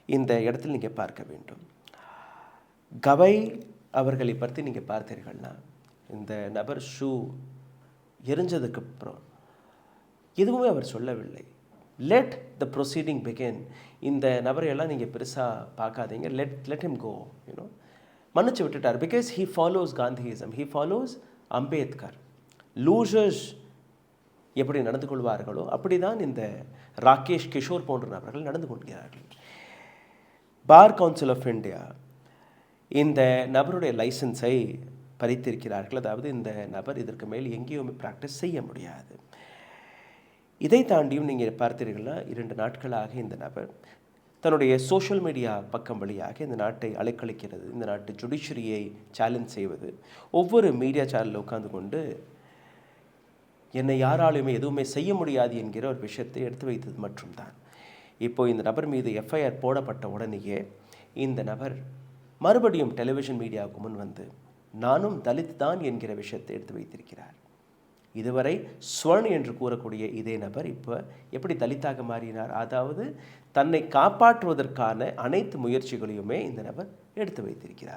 இந்த இடத்தில் நீங்கள் பார்க்க வேண்டும். கவை அவர்களை பற்றி நீங்கள் பார்த்தீர்கள்னா, இந்த நபர் ஷூ எரிஞ்சதுக்கப்புறம் எதுவுமே அவர் சொல்லவில்லை. Let the proceeding begin. இந்த நபரையெல்லாம் நீங்கள் பெருசாக பார்க்காதீங்க. லெட் ஹிம் கோ, யூனோ, மன்னிச்சு விட்டுட்டார். Because he follows காந்தியிசம், he follows Ambedkar. Losers எப்படி நடந்து கொள்வார்களோ அப்படி தான் இந்த ராகேஷ் கிஷோர் போன்ற நபர்கள் நடந்து கொள்கிறார்கள். பார் கவுன்சில் ஆஃப் இந்தியா இந்த நபருடைய லைசன்ஸை பறித்திருக்கிறார்கள். அதாவது இந்த நபர் இதற்கு மேல் எங்கேயுமே ப்ராக்டிஸ் செய்ய முடியாது. இதை தாண்டியும் நீங்கள் பார்த்தீர்கள்னா 2 நாட்களாக இந்த நபர் தன்னுடைய சோஷியல் மீடியா பக்கம் வழியாக இந்த நாட்டை அலைக்கழிக்கிறது, இந்த நாட்டு ஜுடிஷரியை சேலஞ்ச் செய்வது, ஒவ்வொரு மீடியா சேனலில் உட்கார்ந்து கொண்டு என்னை யாராலுமே எதுவுமே செய்ய முடியாது என்கிற ஒரு விஷயத்தை எடுத்து வைத்தது மட்டும்தான். இப்போது இந்த நபர் மீது எஃப்ஐஆர் போடப்பட்ட உடனேயே இந்த நபர் மறுபடியும் டெலிவிஷன் மீடியாவுக்கு முன் வந்து நானும் தலித் தான் என்கிற விஷயத்தை எடுத்து வைத்திருக்கிறார். இதுவரை ஸ்வர்ன் என்று கூறக்கூடிய இதே நபர் இப்போ எப்படி தலித்தாக மாறினார்? அதாவது தன்னை காப்பாற்றுவதற்கான அனைத்து முயற்சிகளையுமே இந்த நபர் எடுத்து வைத்திருக்கிறார்.